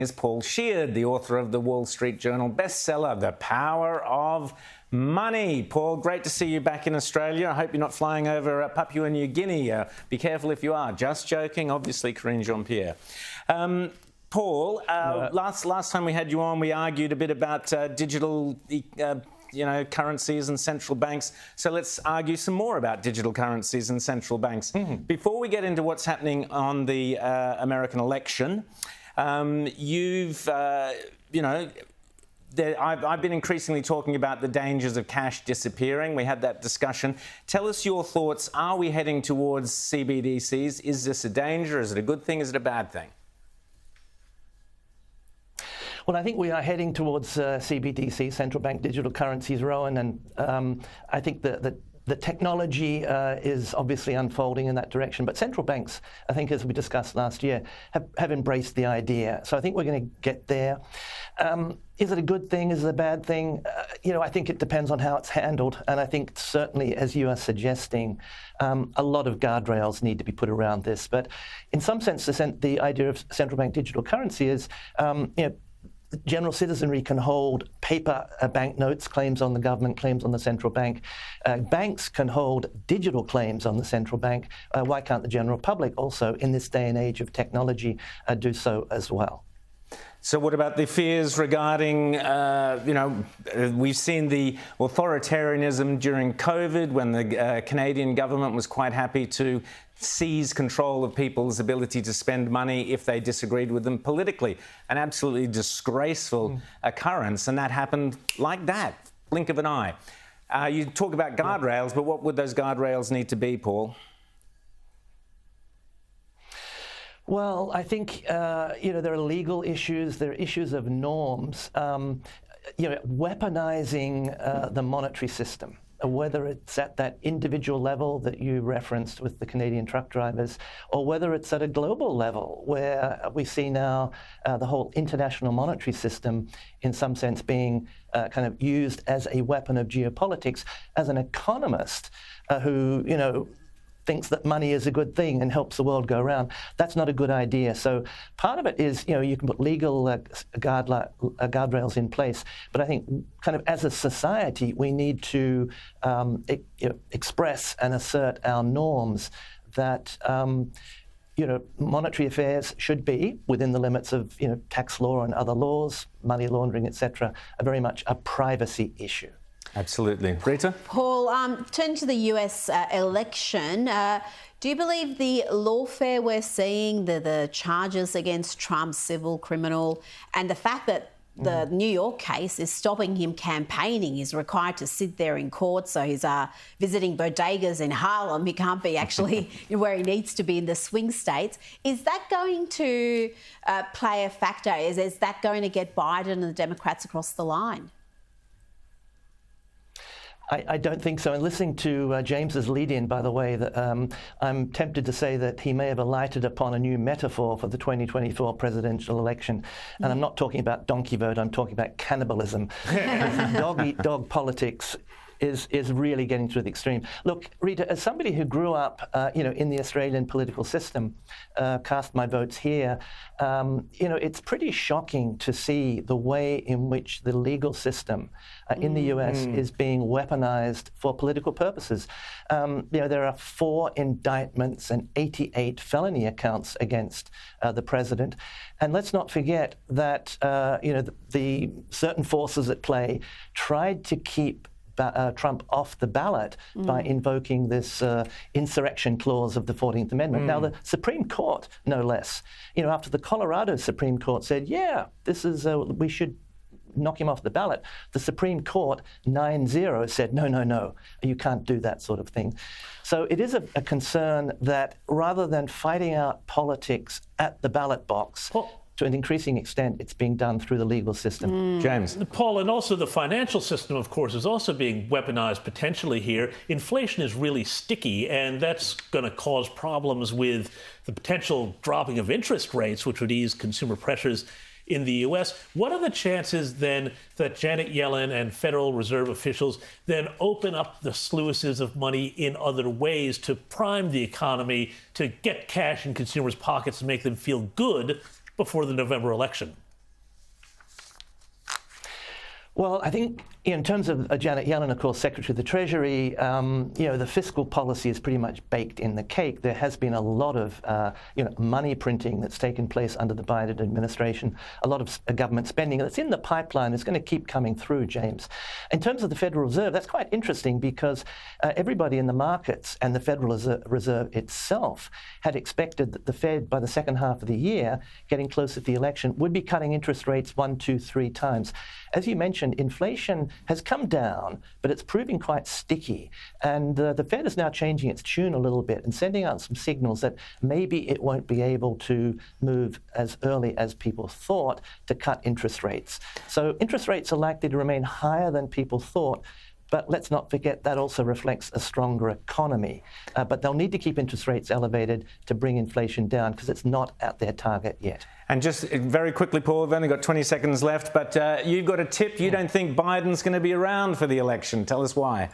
is Paul Sheard, the author of the Wall Street Journal bestseller, The Power of Money. Paul, great to see you back in Australia. I hope you're not flying over Papua New Guinea. Be careful if you are. Just joking, obviously, Karine Jean-Pierre. Paul, last time we had you on, we argued a bit about digital currencies and central banks. So let's argue some more about digital currencies and central banks. Before we get into what's happening on the American election, I've been increasingly talking about the dangers of cash disappearing. We had that discussion. Tell us your thoughts. Are we heading towards CBDCs? Is this a danger? Is it a good thing? Is it a bad thing? Well, I think we are heading towards CBDC, Central Bank Digital Currencies, Rowan, and I think that the technology is obviously unfolding in that direction. But central banks, I think, as we discussed last year, have embraced the idea. So I think we're going to get there. Is it a good thing? Is it a bad thing? I think it depends on how it's handled. And I think certainly, as you are suggesting, a lot of guardrails need to be put around this. But in some sense, the idea of central bank digital currency is, general citizenry can hold paper banknotes, claims on the government, claims on the central bank. Banks can hold digital claims on the central bank. Why can't the general public also, in this day and age of technology, do so as well? So what about the fears regarding, we've seen the authoritarianism during COVID when the Canadian government was quite happy to seize control of people's ability to spend money if they disagreed with them politically. An absolutely disgraceful occurrence, and that happened like that, blink of an eye. You talk about guardrails, but what would those guardrails need to be, Paul? Well, I think, there are legal issues, there are issues of norms. Weaponizing the monetary system, whether it's at that individual level that you referenced with the Canadian truck drivers, or whether it's at a global level where we see now the whole international monetary system, in some sense, being kind of used as a weapon of geopolitics. As an economist who, thinks that money is a good thing and helps the world go around, that's not a good idea. So part of it is, you can put legal guardrails in place, but I think kind of as a society, we need to express and assert our norms that, monetary affairs should be within the limits of, tax law and other laws, money laundering, etc., are very much a privacy issue. Absolutely. Rita? Paul, turn to the US election. Do you believe the lawfare we're seeing, the charges against Trump, civil, criminal, and the fact that the New York case is stopping him campaigning? He's required to sit there in court, so he's visiting bodegas in Harlem. He can't be actually where he needs to be in the swing states. Is that going to play a factor? Is that going to get Biden and the Democrats across the line? I don't think so. And listening to James's lead-in, by the way, that I'm tempted to say that he may have alighted upon a new metaphor for the 2024 presidential election. And I'm not talking about donkey vote, I'm talking about cannibalism. Dog-eat-dog politics is really getting to the extreme. Look, Rita, as somebody who grew up, in the Australian political system, cast my votes here, it's pretty shocking to see the way in which the legal system in the US is being weaponized for political purposes. There are 4 indictments and 88 felony accounts against the president. And let's not forget that, the certain forces at play tried to keep Trump off the ballot by invoking this insurrection clause of the 14th Amendment. Now, the Supreme Court, no less, after the Colorado Supreme Court said, this is, we should knock him off the ballot, the Supreme Court 9-0 said, no, you can't do that sort of thing. So it is a concern that rather than fighting out politics at the ballot box, to an increasing extent, it's being done through the legal system. James. Paul, and also the financial system, of course, is also being weaponized potentially here. Inflation is really sticky, and that's going to cause problems with the potential dropping of interest rates, which would ease consumer pressures in the U.S. What are the chances then that Janet Yellen and Federal Reserve officials then open up the sluices of money in other ways to prime the economy, to get cash in consumers' pockets and make them feel good before the November election? Well, I think in terms of Janet Yellen, of course, Secretary of the Treasury, the fiscal policy is pretty much baked in the cake. There has been a lot of money printing that's taken place under the Biden administration, a lot of government spending that's in the pipeline is going to keep coming through, James. In terms of the Federal Reserve, that's quite interesting because everybody in the markets and the Federal Reserve itself had expected that the Fed, by the second half of the year, getting closer to the election, would be cutting interest rates 1, 2, 3 times. As you mentioned, inflation has come down, but it's proving quite sticky. And the Fed is now changing its tune a little bit and sending out some signals that maybe it won't be able to move as early as people thought to cut interest rates. So interest rates are likely to remain higher than people thought. But let's not forget that also reflects a stronger economy. But they'll need to keep interest rates elevated to bring inflation down because it's not at their target yet. And just very quickly, Paul, we've only got 20 seconds left, but you've got a tip. You don't think Biden's going to be around for the election. Tell us why.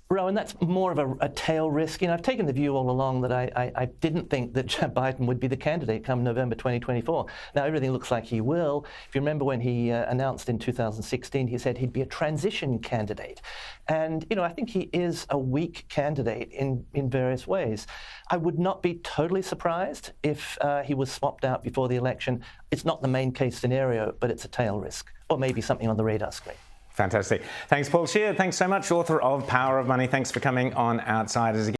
Rowan, that's more of a tail risk. I've taken the view all along that I didn't think that Biden would be the candidate come November 2024. Now, everything looks like he will. If you remember when he announced in 2016, he said he'd be a transition candidate. And, I think he is a weak candidate in various ways. I would not be totally surprised if he was swapped out before the election. It's not the main case scenario, but it's a tail risk, or maybe something on the radar screen. Fantastic. Thanks, Paul Sheard. Thanks so much, author of Power of Money. Thanks for coming on Outsiders again.